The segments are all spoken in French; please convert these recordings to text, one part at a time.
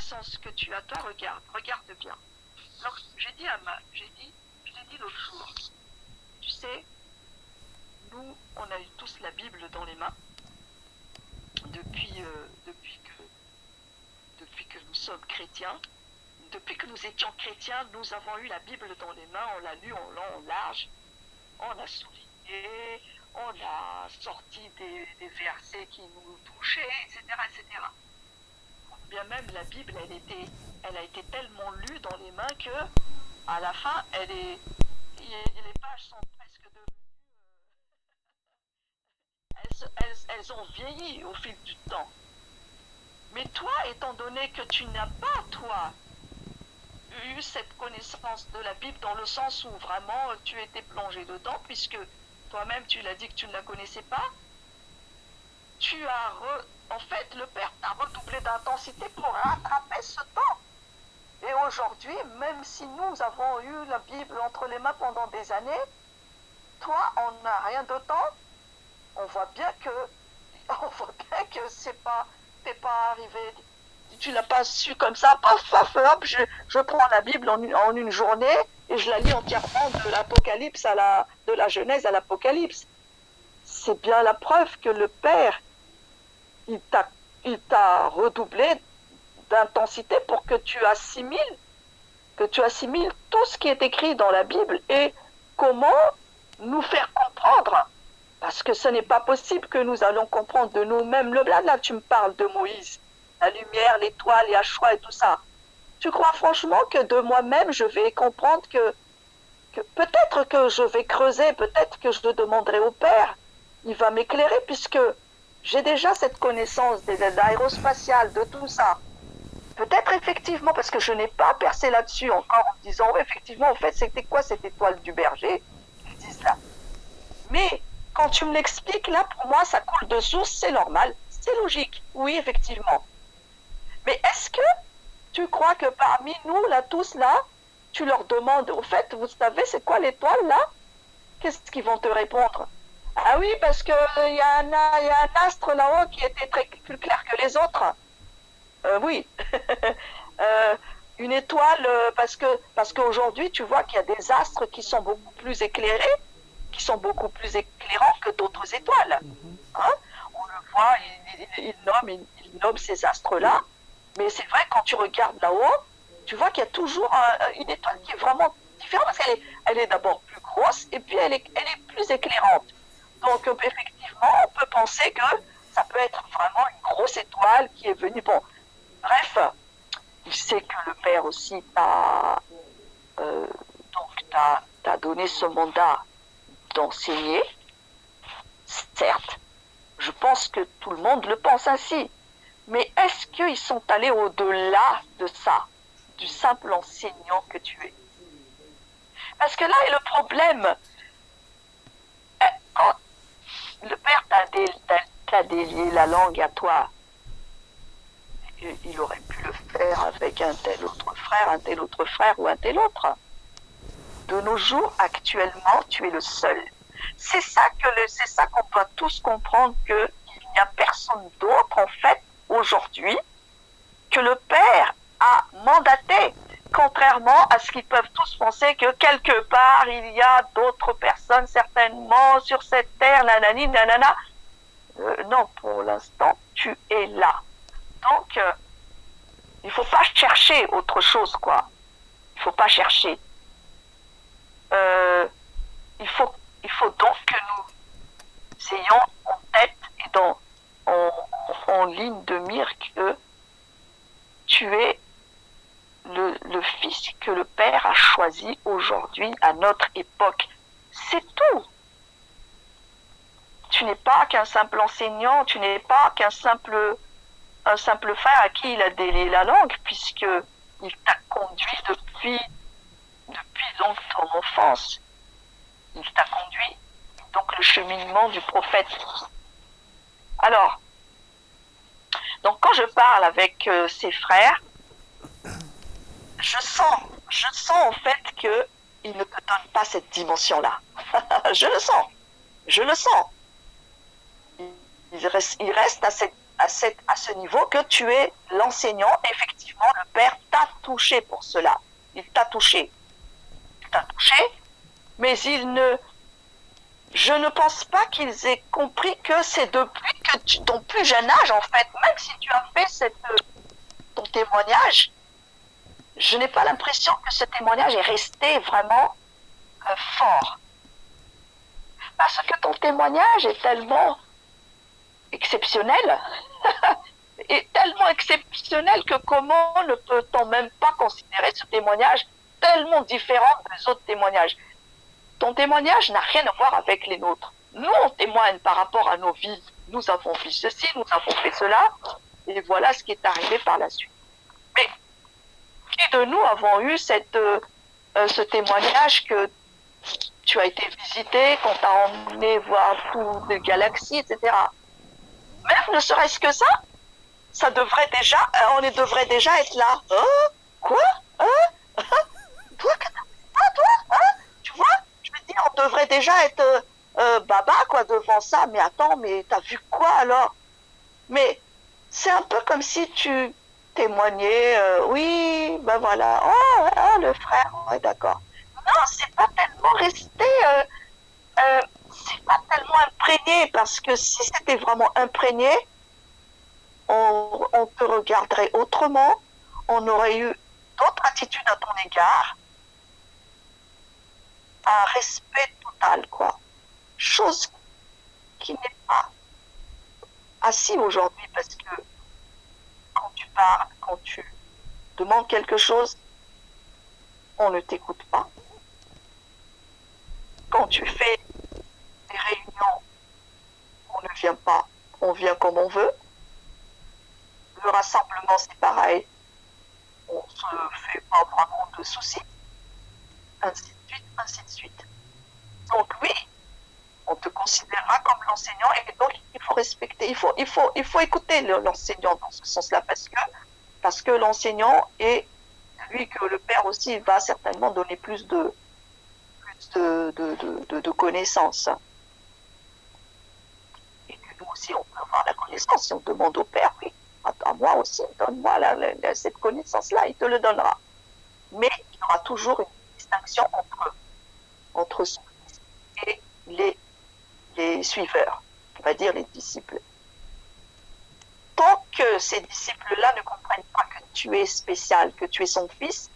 connaissance que tu as, toi, regarde bien. Alors, je l'ai dit l'autre jour, tu sais, nous, on a eu tous la Bible dans les mains depuis, depuis que nous sommes chrétiens. Depuis que nous étions chrétiens, nous avons eu la Bible dans les mains, on l'a lu en long, en large, on a souligné, on a sorti des versets qui nous touchaient, etc., etc. Bien même la Bible, elle a été tellement lue dans les mains que, à la fin, les pages sont presque devenues, elles ont vieilli au fil du temps. Mais toi, étant donné que tu n'as pas, toi, eu cette connaissance de la Bible dans le sens où vraiment tu étais plongé dedans, puisque toi-même tu l'as dit que tu ne la connaissais pas, en fait, le Père t'a redoublé d'intensité pour rattraper ce temps. Et aujourd'hui, même si nous avons eu la Bible entre les mains pendant des années, toi, on n'a rien de temps. On voit bien que t'es pas arrivé, tu l'as pas su comme ça, paf, hop, je prends la Bible en une journée et je la lis entièrement de l'Apocalypse de la Genèse à l'Apocalypse. C'est bien la preuve que le Père, il t'a redoublé d'intensité pour que tu assimiles tout ce qui est écrit dans la Bible et comment nous faire comprendre. Parce que ce n'est pas possible que nous allons comprendre de nous-mêmes. Là, tu me parles de Moïse, la lumière, l'étoile, Yahshua et tout ça. Tu crois franchement que de moi-même, je vais comprendre que peut-être que je vais creuser, peut-être que je demanderai au Père. Il va m'éclairer puisque j'ai déjà cette connaissance de l'aérospatiale, de tout ça. Peut-être effectivement, parce que je n'ai pas percé là-dessus encore en disant, oh, effectivement, en fait, c'était quoi cette étoile du berger? Ils disent là. Mais quand tu me l'expliques, là, pour moi, ça coule de source, c'est normal, c'est logique. Oui, effectivement. Mais est-ce que tu crois que parmi nous, là, tous là, tu leur demandes, au fait, vous savez, c'est quoi l'étoile, là? Qu'est-ce qu'ils vont te répondre? Ah oui, parce qu'il y a un astre là-haut qui était plus clair que les autres. Oui. Une étoile, parce qu'aujourd'hui, tu vois qu'il y a des astres qui sont beaucoup plus éclairés, qui sont beaucoup plus éclairants que d'autres étoiles. Hein? On le voit, il nomme ces astres-là, mais c'est vrai, quand tu regardes là-haut, tu vois qu'il y a toujours une étoile qui est vraiment différente, parce qu'elle est d'abord plus grosse, et puis elle est plus éclairante. Donc, effectivement, on peut penser que ça peut être vraiment une grosse étoile qui est venue. Bon, bref, il sait que le Père aussi t'a donné ce mandat d'enseigner. Certes, je pense que tout le monde le pense ainsi. Mais est-ce qu'ils sont allés au-delà de ça, du simple enseignant que tu es? Parce que là est le problème. Quand le Père t'a délié la langue à toi, il aurait pu le faire avec un tel autre frère ou un tel autre. De nos jours, actuellement, tu es le seul. C'est ça qu'on doit tous comprendre, qu'il n'y a personne d'autre, en fait, aujourd'hui, que le Père a mandaté, contrairement à ce qu'ils peuvent tous penser que quelque part, il y a d'autres personnes, certainement, sur cette terre, nanani, nanana. Non, pour l'instant, tu es là. Donc, il ne faut pas chercher autre chose, quoi. Il ne faut pas chercher. Il faut donc que nous ayons en tête et en ligne de mire que tu es le fils que le Père a choisi aujourd'hui à notre époque. C'est tout. Tu n'es pas qu'un simple enseignant, tu n'es pas qu'un simple frère à qui il a délié la langue, puisqu'il t'a conduit depuis donc ton enfance. Il t'a conduit donc le cheminement du prophète. Alors, donc quand je parle avec ses frères, je sens en fait qu'il ne te donne pas cette dimension-là. Je le sens. Il reste à cette à ce niveau que tu es l'enseignant. Effectivement, le Père t'a touché pour cela. Il t'a touché. Il t'a touché, mais je ne pense pas qu'ils aient compris que c'est depuis que ton plus jeune âge, en fait, même si tu as fait ton témoignage, je n'ai pas l'impression que ce témoignage est resté vraiment fort. Parce que ton témoignage est tellement exceptionnel, est tellement exceptionnel que comment ne peut-on même pas considérer ce témoignage tellement différent des autres témoignages? Ton témoignage n'a rien à voir avec les nôtres. Nous, on témoigne par rapport à nos vies. Nous avons fait ceci, nous avons fait cela, et voilà ce qui est arrivé par la suite. Mais qui de nous avons eu ce témoignage que tu as été visité, qu'on t'a emmené voir toutes les galaxies, etc. Même ne serait-ce que ça devrait déjà, on devrait déjà être là. Quoi? Toi, toi? Tu vois? Je veux dire, on devrait déjà être baba, quoi, devant ça. Mais attends, mais t'as vu quoi alors? Mais c'est un peu comme si tu témoignais, oui, ben voilà, oh, le frère, ouais, d'accord. Non, c'est pas tellement resté, c'est pas tellement imprégné, parce que si c'était vraiment imprégné, on te regarderait autrement, on aurait eu d'autres attitudes à ton égard, un respect total, quoi. Chose qui n'est pas assis aujourd'hui, parce que quand tu parles, quand tu demandes quelque chose, on ne t'écoute pas. Quand tu fais des réunions, on ne vient pas, on vient comme on veut. Le rassemblement, c'est pareil. On ne se fait pas vraiment de soucis. Ainsi de suite, ainsi de suite. Donc oui, on te considérera comme l'enseignant et donc il faut respecter, il faut écouter l'enseignant dans ce sens-là parce que l'enseignant est lui que le Père aussi va certainement donner plus de connaissances. Et que nous aussi on peut avoir la connaissance si on demande au Père, oui, à moi aussi, donne-moi cette connaissance-là, il te le donnera. Mais il y aura toujours une distinction entre son fils et les suiveurs, on va dire les disciples. Tant que ces disciples-là ne comprennent pas que tu es spécial, que tu es son fils,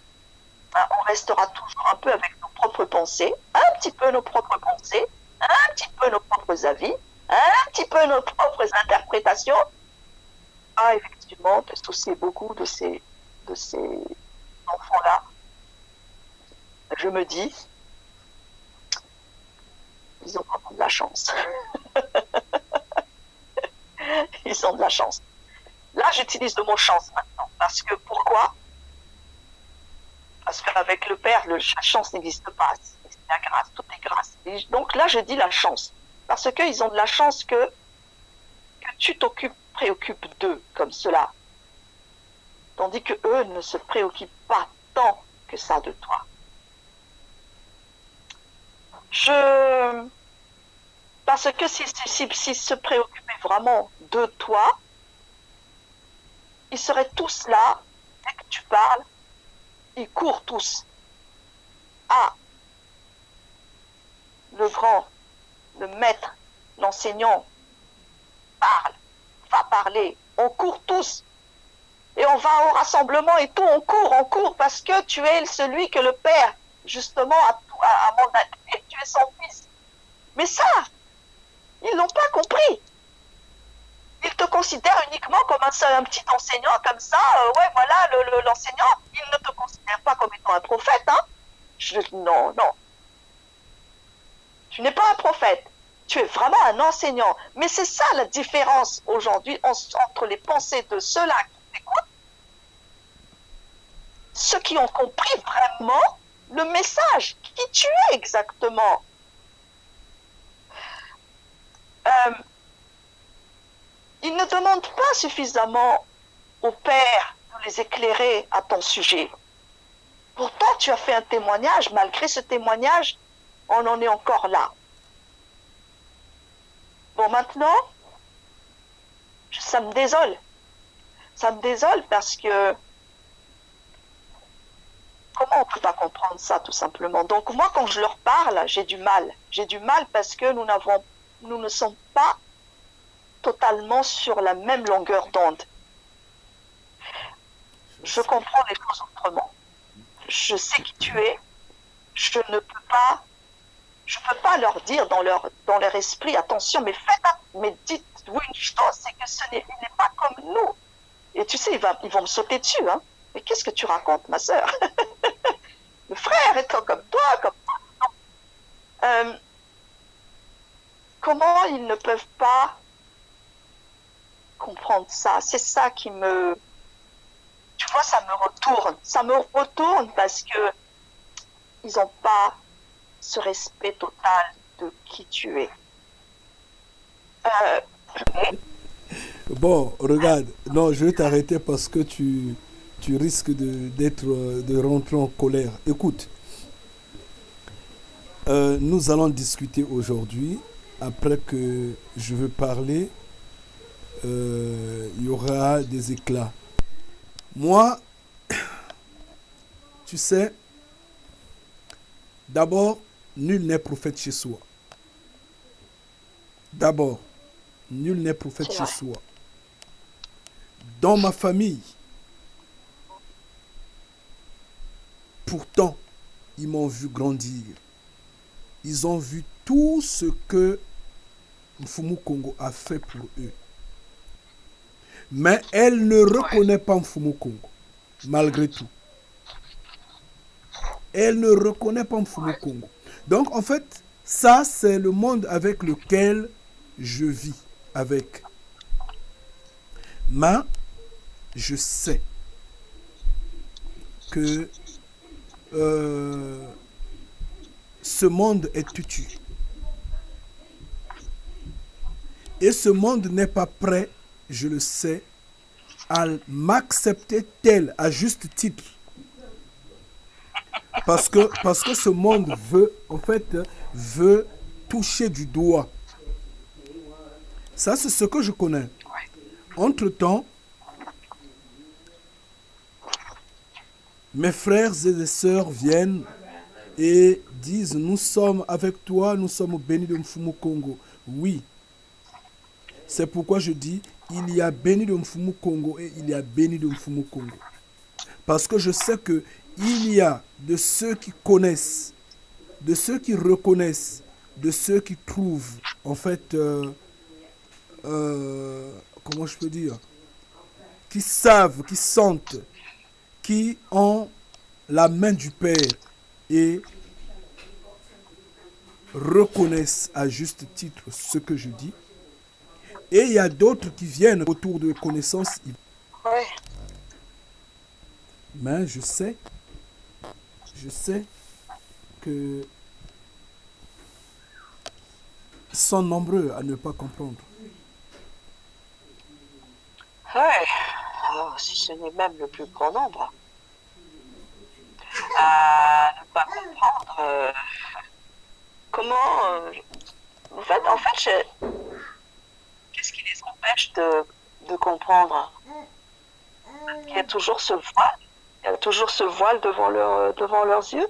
on restera toujours un peu avec nos propres pensées, un petit peu nos propres pensées, un petit peu nos propres avis, un petit peu nos propres interprétations. Ah, effectivement, te soucier beaucoup de ces enfants-là. Je me dis, ils ont vraiment de la chance. Ils ont de la chance. Là, j'utilise le mot chance maintenant. Parce que, pourquoi? Parce qu'avec le Père, la chance n'existe pas. C'est la grâce, tout est grâce. Et donc là, je dis la chance. Parce qu'ils ont de la chance que tu préoccupes d'eux comme cela. Tandis que eux ne se préoccupent pas tant que ça de toi. Parce que s'ils se préoccupaient vraiment de toi, ils seraient tous là, dès que tu parles, ils courent tous. Ah, le grand, le maître, l'enseignant parle, va parler. On court tous. Et on va au rassemblement et tout, on court parce que tu es celui que le Père, justement, a mandaté, tu es son fils. Mais ça, ils n'ont pas compris. Ils te considèrent uniquement comme un petit enseignant, comme ça, ouais, voilà, l'enseignant. Ils ne te considèrent pas comme étant un prophète, hein. Non. Tu n'es pas un prophète. Tu es vraiment un enseignant. Mais c'est ça la différence aujourd'hui entre les pensées de ceux-là qui t'écoutent, ceux qui ont compris vraiment le message, qui tu es exactement. Ils ne demandent pas suffisamment au Père de les éclairer à ton sujet. Pourtant, tu as fait un témoignage. Malgré ce témoignage, on en est encore là. Bon, maintenant, Ça me désole. Ça me désole parce que comment on peut pas comprendre ça tout simplement? Donc moi, quand je leur parle, j'ai du mal. J'ai du mal parce que nous ne sommes pas totalement sur la même longueur d'onde. Je comprends les choses autrement. Je sais qui tu es. Je ne peux pas, je peux pas leur dire dans leur esprit, attention, mais mais dites-vous une chose, c'est que il n'est pas comme nous. Et tu sais, ils vont me sauter dessus, hein. Mais qu'est-ce que tu racontes, ma sœur? Le frère est comme toi, comme toi. Comment ils ne peuvent pas comprendre ça? C'est ça qui me, tu vois, ça me retourne. Ça me retourne parce que ils n'ont pas ce respect total de qui tu es. Bon, regarde, non, je vais t'arrêter parce que tu risques de rentrer en colère. Écoute, nous allons discuter aujourd'hui. Après que je veux parler, il y aura des éclats. Moi, tu sais, d'abord, nul n'est prophète chez soi. D'abord, nul n'est prophète C'est chez vrai. soi. Dans ma famille, pourtant, ils m'ont vu grandir. Ils ont vu tout ce que Mfumu Kongo a fait pour eux. Mais elle ne reconnaît pas Mfumu Kongo, malgré tout. Elle ne reconnaît pas Mfumu Kongo. Donc, en fait, ça, c'est le monde avec lequel je vis avec. Mais je sais que ce monde est tutu. Et ce monde n'est pas prêt, je le sais, à m'accepter tel, à juste titre. Parce que ce monde veut, en fait, veut toucher du doigt. Ça, c'est ce que je connais. Entre-temps, mes frères et mes sœurs viennent et disent, nous sommes avec toi, nous sommes bénis de Mfumu Kongo. Oui, c'est pourquoi je dis, il y a béni de Mfumu Kongo et il y a béni de Mfumu Kongo. Parce que je sais que il y a de ceux qui connaissent, de ceux qui reconnaissent, de ceux qui trouvent, en fait, comment je peux dire, qui savent, qui sentent, qui ont la main du Père et reconnaissent à juste titre ce que je dis. Et il y a d'autres qui viennent autour de connaissances. Ouais. Mais je sais que ils sont nombreux à ne pas comprendre. Ouais. Alors, si ce n'est même le plus grand nombre, à ne pas comprendre comment. En fait, qu'est-ce qui les empêche de comprendre? Il y a toujours ce voile. Il y a toujours ce voile devant leurs yeux.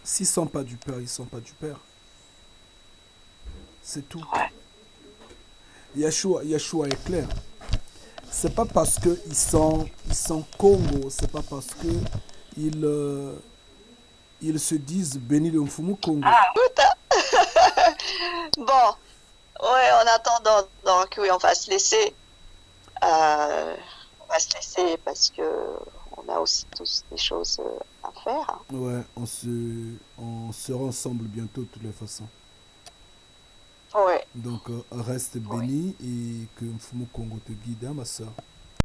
S'ils ne sont pas du Père, ils ne sont pas du Père. C'est tout. Ouais. Yeshua est clair. C'est pas parce qu'ils sont Congo, c'est pas parce que ils se disent bénis de Mfumu Congo. Ah, écoute, hein. Bon, ouais, en attendant, donc oui, on va se laisser. On va se laisser parce que on a aussi tous des choses à faire. Ouais, on sera ensemble bientôt de toutes les façons. Ouais. Donc reste béni et que Mfumu Congo te guide, hein, ma soeur.